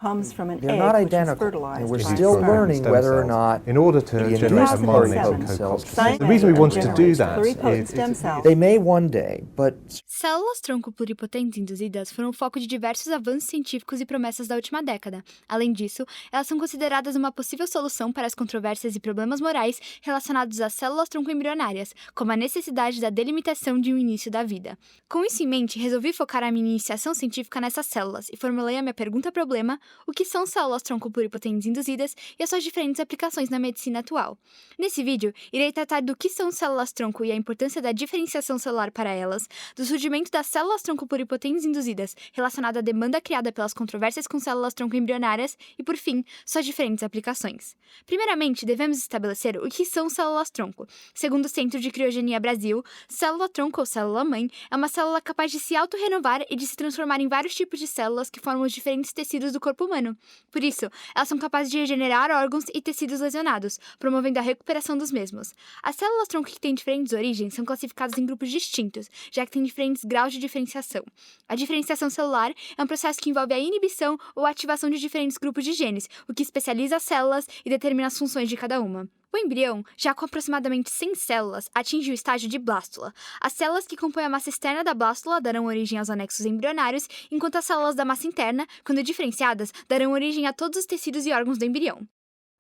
comes from an They're egg not which is identical, fertilized and we're by still sperm. learning whether or not in order to the generate a induced myelinated pluripotent cells co-culture. The reason we Science wanted to do generates that pluripotent is stem cells. they may one day, but Células tronco pluripotentes induzidas foram o foco de diversos avanços científicos e promessas da última década. Além disso, elas são consideradas uma possível solução para as controvérsias e problemas morais relacionados às células tronco embrionárias, como a necessidade da delimitação de um início da vida. Com isso em mente, resolvi focar a minha iniciação científica nessas células e formulei a minha pergunta-problema: o que são células tronco pluripotentes induzidas e as suas diferentes aplicações na medicina atual. Nesse vídeo, irei tratar do que são células tronco e a importância da diferenciação celular para elas, do surgimento das células tronco pluripotentes induzidas relacionada à demanda criada pelas controvérsias com células tronco embrionárias e, por fim, suas diferentes aplicações. Primeiramente, devemos estabelecer o que são células tronco. Segundo o Centro de Criogenia Brasil, célula tronco ou célula-mãe é uma célula capaz de se autorrenovar e de se transformar em vários tipos de células que formam os diferentes tecidos do corpo humano. Por isso, elas são capazes de regenerar órgãos e tecidos lesionados, promovendo a recuperação dos mesmos. As células tronco que têm diferentes origens são classificadas em grupos distintos, já que têm diferentes graus de diferenciação. A diferenciação celular é um processo que envolve a inibição ou ativação de diferentes grupos de genes, o que especializa as células e determina as funções de cada uma. O embrião, já com aproximadamente 100 células, atinge o estágio de blástula. As células que compõem a massa externa da blástula darão origem aos anexos embrionários, enquanto as células da massa interna, quando diferenciadas, darão origem a todos os tecidos e órgãos do embrião.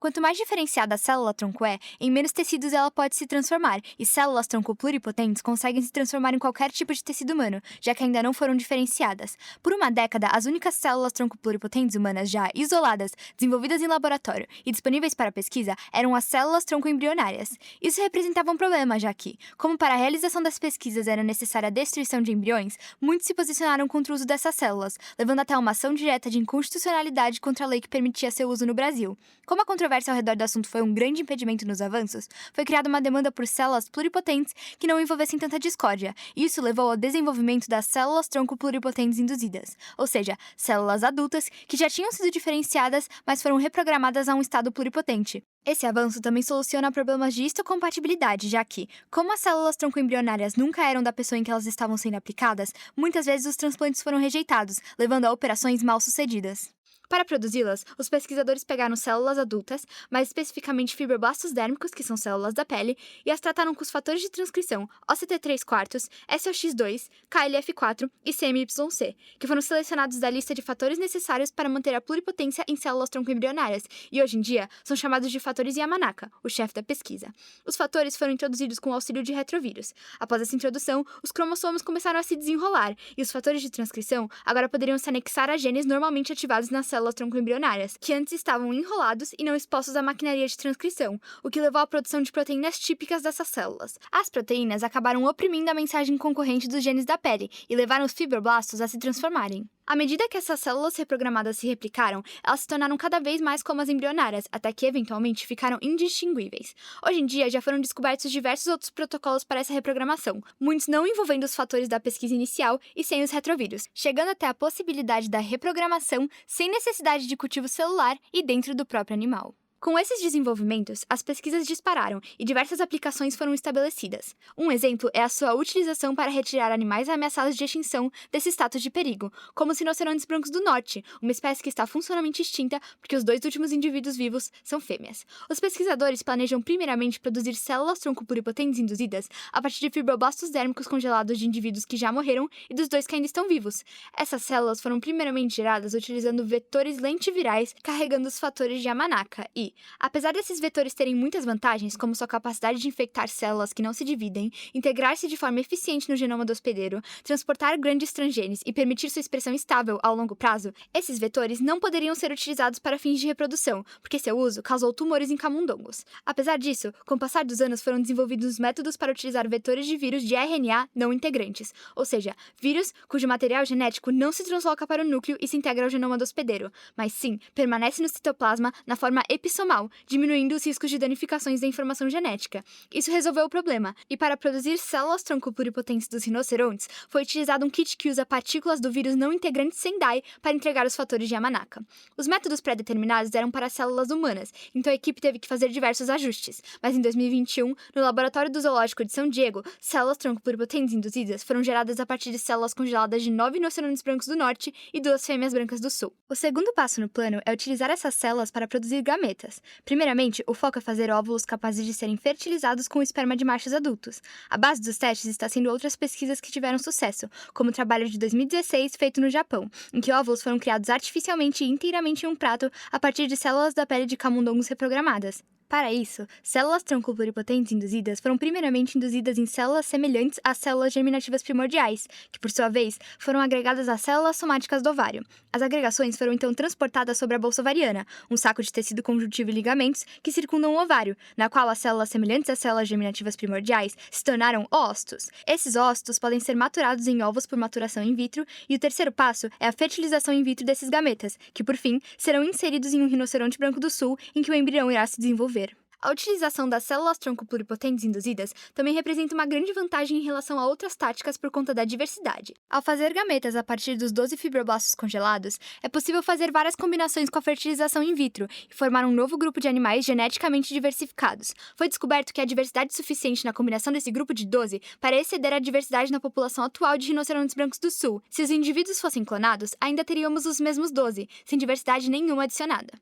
Quanto mais diferenciada a célula-tronco é, em menos tecidos ela pode se transformar, e células tronco pluripotentes conseguem se transformar em qualquer tipo de tecido humano, já que ainda não foram diferenciadas. Por uma década, as únicas células tronco pluripotentes humanas já isoladas, desenvolvidas em laboratório e disponíveis para pesquisa eram as células tronco embrionárias. Isso representava um problema, já que, como para a realização das pesquisas era necessária a destruição de embriões, muitos se posicionaram contra o uso dessas células, levando até uma ação direta de inconstitucionalidade contra a lei que permitia seu uso no Brasil. Como a controvérsia ao redor do assunto foi um grande impedimento nos avanços, foi criada uma demanda por células pluripotentes que não envolvessem tanta discórdia, e isso levou ao desenvolvimento das células tronco pluripotentes induzidas, ou seja, células adultas que já tinham sido diferenciadas, mas foram reprogramadas a um estado pluripotente. Esse avanço também soluciona problemas de histocompatibilidade, já que, como as células tronco embrionárias nunca eram da pessoa em que elas estavam sendo aplicadas, muitas vezes os transplantes foram rejeitados, levando a operações mal sucedidas. Para produzi-las, os pesquisadores pegaram células adultas, mais especificamente fibroblastos dérmicos, que são células da pele, e as trataram com os fatores de transcrição OCT3/4, SOX2, KLF4 e CMYC, que foram selecionados da lista de fatores necessários para manter a pluripotência em células tronco-embrionárias, e hoje em dia são chamados de fatores Yamanaka, o chefe da pesquisa. Os fatores foram introduzidos com o auxílio de retrovírus. Após essa introdução, os cromossomos começaram a se desenrolar, e os fatores de transcrição agora poderiam se anexar a genes normalmente ativados nas células tronco-embrionárias, que antes estavam enrolados e não expostos à maquinaria de transcrição, o que levou à produção de proteínas típicas dessas células. As proteínas acabaram oprimindo a mensagem concorrente dos genes da pele e levaram os fibroblastos a se transformarem. À medida que essas células reprogramadas se replicaram, elas se tornaram cada vez mais como as embrionárias, até que eventualmente ficaram indistinguíveis. Hoje em dia já foram descobertos diversos outros protocolos para essa reprogramação, muitos não envolvendo os fatores da pesquisa inicial e sem os retrovírus, chegando até a possibilidade da reprogramação sem necessidade de cultivo celular e dentro do próprio animal. Com esses desenvolvimentos, as pesquisas dispararam e diversas aplicações foram estabelecidas. Um exemplo é a sua utilização para retirar animais ameaçados de extinção desse status de perigo, como os rinocerontes brancos do norte, uma espécie que está funcionalmente extinta porque os 2 últimos indivíduos vivos são fêmeas. Os pesquisadores planejam primeiramente produzir células tronco pluripotentes induzidas a partir de fibroblastos dérmicos congelados de indivíduos que já morreram e dos 2 que ainda estão vivos. Essas células foram primeiramente geradas utilizando vetores lentivirais carregando os fatores de Yamanaka e, apesar desses vetores terem muitas vantagens, como sua capacidade de infectar células que não se dividem, integrar-se de forma eficiente no genoma do hospedeiro, transportar grandes transgenes e permitir sua expressão estável ao longo prazo, esses vetores não poderiam ser utilizados para fins de reprodução, porque seu uso causou tumores em camundongos. Apesar disso, com o passar dos anos foram desenvolvidos métodos para utilizar vetores de vírus de RNA não integrantes, ou seja, vírus cujo material genético não se transloca para o núcleo e se integra ao genoma do hospedeiro, mas sim permanece no citoplasma na forma epissomática cromossomal, diminuindo os riscos de danificações da informação genética. Isso resolveu o problema, e para produzir células-tronco pluripotentes dos rinocerontes, foi utilizado um kit que usa partículas do vírus não integrante Sendai para entregar os fatores de Yamanaka. Os métodos pré-determinados eram para células humanas, então a equipe teve que fazer diversos ajustes, mas em 2021, no laboratório do Zoológico de São Diego, células-tronco pluripotentes induzidas foram geradas a partir de células congeladas de 9 rinocerontes brancos do norte e 2 fêmeas brancas do sul. O segundo passo no plano é utilizar essas células para produzir gametas. Primeiramente, o foco é fazer óvulos capazes de serem fertilizados com o esperma de machos adultos. A base dos testes está sendo outras pesquisas que tiveram sucesso, como o trabalho de 2016 feito no Japão, em que óvulos foram criados artificialmente e inteiramente em um prato a partir de células da pele de camundongos reprogramadas. Para isso, células-tronco pluripotentes induzidas foram primeiramente induzidas em células semelhantes às células germinativas primordiais, que, por sua vez, foram agregadas às células somáticas do ovário. As agregações foram então transportadas sobre a bolsa ovariana, um saco de tecido conjuntivo e ligamentos que circundam o ovário, na qual as células semelhantes às células germinativas primordiais se tornaram ócitos. Esses ócitos podem ser maturados em ovos por maturação in vitro, e o terceiro passo é a fertilização in vitro desses gametas, que, por fim, serão inseridos em um rinoceronte branco do sul, em que o embrião irá se desenvolver. A utilização das células-tronco pluripotentes induzidas também representa uma grande vantagem em relação a outras táticas por conta da diversidade. Ao fazer gametas a partir dos 12 fibroblastos congelados, é possível fazer várias combinações com a fertilização in vitro e formar um novo grupo de animais geneticamente diversificados. Foi descoberto que há diversidade suficiente na combinação desse grupo de 12 para exceder a diversidade na população atual de rinocerontes brancos do sul. Se os indivíduos fossem clonados, ainda teríamos os mesmos 12, sem diversidade nenhuma adicionada.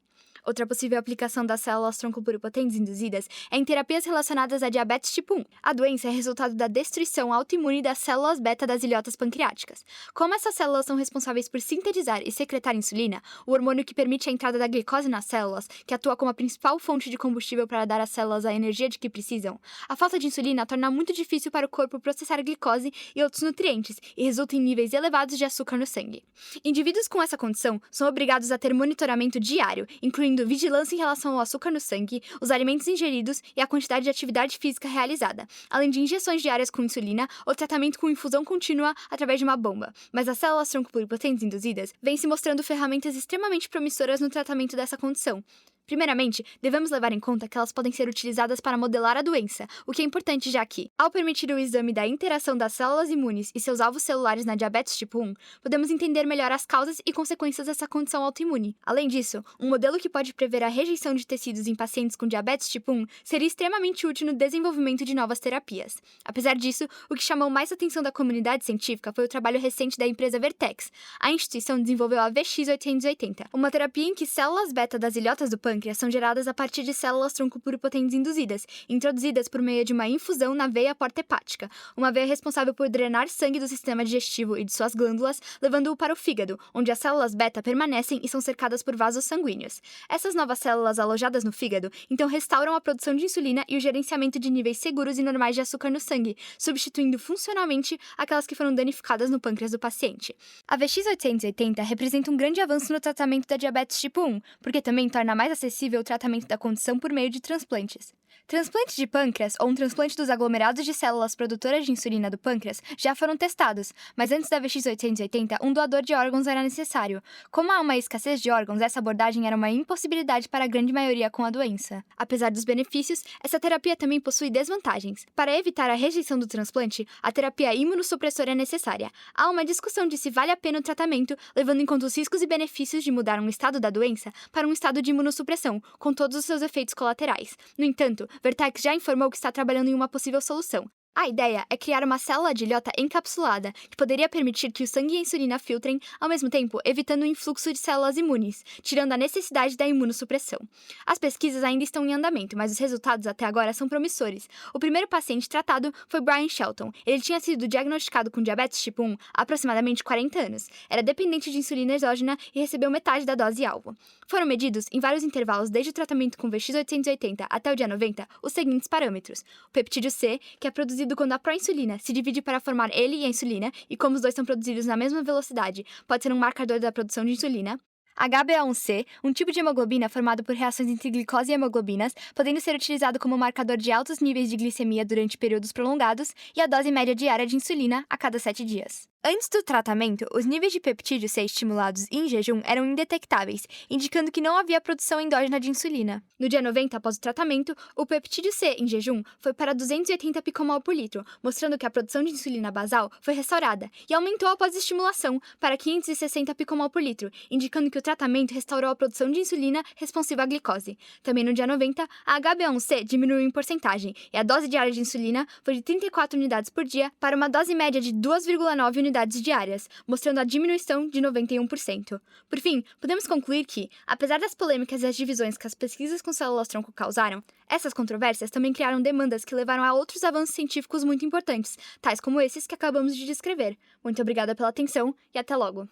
Outra possível aplicação das células-tronco pluripotentes induzidas é em terapias relacionadas a diabetes tipo 1. A doença é resultado da destruição autoimune das células beta das ilhotas pancreáticas. Como essas células são responsáveis por sintetizar e secretar insulina, o hormônio que permite a entrada da glicose nas células, que atua como a principal fonte de combustível para dar às células a energia de que precisam, a falta de insulina torna muito difícil para o corpo processar a glicose e outros nutrientes e resulta em níveis elevados de açúcar no sangue. Indivíduos com essa condição são obrigados a ter monitoramento diário, incluindo vigilância em relação ao açúcar no sangue, os alimentos ingeridos e a quantidade de atividade física realizada, além de injeções diárias com insulina ou tratamento com infusão contínua através de uma bomba. Mas as células-tronco pluripotentes induzidas vêm se mostrando ferramentas extremamente promissoras no tratamento dessa condição. Primeiramente, devemos levar em conta que elas podem ser utilizadas para modelar a doença, o que é importante já que, ao permitir o exame da interação das células imunes e seus alvos celulares na diabetes tipo 1, podemos entender melhor as causas e consequências dessa condição autoimune. Além disso, um modelo que pode prever a rejeição de tecidos em pacientes com diabetes tipo 1 seria extremamente útil no desenvolvimento de novas terapias. Apesar disso, o que chamou mais atenção da comunidade científica foi o trabalho recente da empresa Vertex. A instituição desenvolveu a VX-880, uma terapia em que células beta das ilhotas do pâncreas são geradas a partir de células-tronco pluripotentes induzidas, introduzidas por meio de uma infusão na veia porta hepática, uma veia responsável por drenar sangue do sistema digestivo e de suas glândulas, levando-o para o fígado, onde as células beta permanecem e são cercadas por vasos sanguíneos. Essas novas células alojadas no fígado, então restauram a produção de insulina e o gerenciamento de níveis seguros e normais de açúcar no sangue, substituindo funcionalmente aquelas que foram danificadas no pâncreas do paciente. A VX-880 representa um grande avanço no tratamento da diabetes tipo 1, porque também torna mais acessível o tratamento da condição por meio de transplantes. Transplante de pâncreas ou um transplante dos aglomerados de células produtoras de insulina do pâncreas já foram testados, mas antes da VX-880, um doador de órgãos era necessário. Como há uma escassez de órgãos, essa abordagem era uma impossibilidade para a grande maioria com a doença. Apesar dos benefícios, essa terapia também possui desvantagens. Para evitar a rejeição do transplante, a terapia imunossupressora é necessária. Há uma discussão de se vale a pena o tratamento, levando em conta os riscos e benefícios de mudar um estado da doença para um estado de imunossupressão, com todos os seus efeitos colaterais. No entanto, Vertex já informou que está trabalhando em uma possível solução. A ideia é criar uma célula de ilhota encapsulada, que poderia permitir que o sangue e a insulina filtrem, ao mesmo tempo evitando o influxo de células imunes, tirando a necessidade da imunossupressão. As pesquisas ainda estão em andamento, mas os resultados até agora são promissores. O primeiro paciente tratado foi Brian Shelton. Ele tinha sido diagnosticado com diabetes tipo 1 há aproximadamente 40 anos. Era dependente de insulina exógena e recebeu metade da dose-alvo. Foram medidos, em vários intervalos desde o tratamento com VX-880 até o dia 90, os seguintes parâmetros. O peptídeo C, que é produzido quando a proinsulina se divide para formar ele e a insulina, e como os dois são produzidos na mesma velocidade, pode ser um marcador da produção de insulina. HbA1c, um tipo de hemoglobina formado por reações entre glicose e hemoglobinas, podendo ser utilizado como marcador de altos níveis de glicemia durante períodos prolongados, e a dose média diária de insulina a cada 7 dias. Antes do tratamento, os níveis de peptídeo C estimulados em jejum eram indetectáveis, indicando que não havia produção endógena de insulina. No dia 90 após o tratamento, o peptídeo C em jejum foi para 280 picomol por litro, mostrando que a produção de insulina basal foi restaurada e aumentou após a estimulação para 560 picomol por litro, indicando que o tratamento restaurou a produção de insulina responsiva à glicose. Também no dia 90, a HbA1c diminuiu em porcentagem e a dose diária de insulina foi de 34 unidades por dia para uma dose média de 2,9 unidades diárias, mostrando a diminuição de 91%. Por fim, podemos concluir que, apesar das polêmicas e as divisões que as pesquisas com células-tronco causaram, essas controvérsias também criaram demandas que levaram a outros avanços científicos muito importantes, tais como esses que acabamos de descrever. Muito obrigada pela atenção e até logo!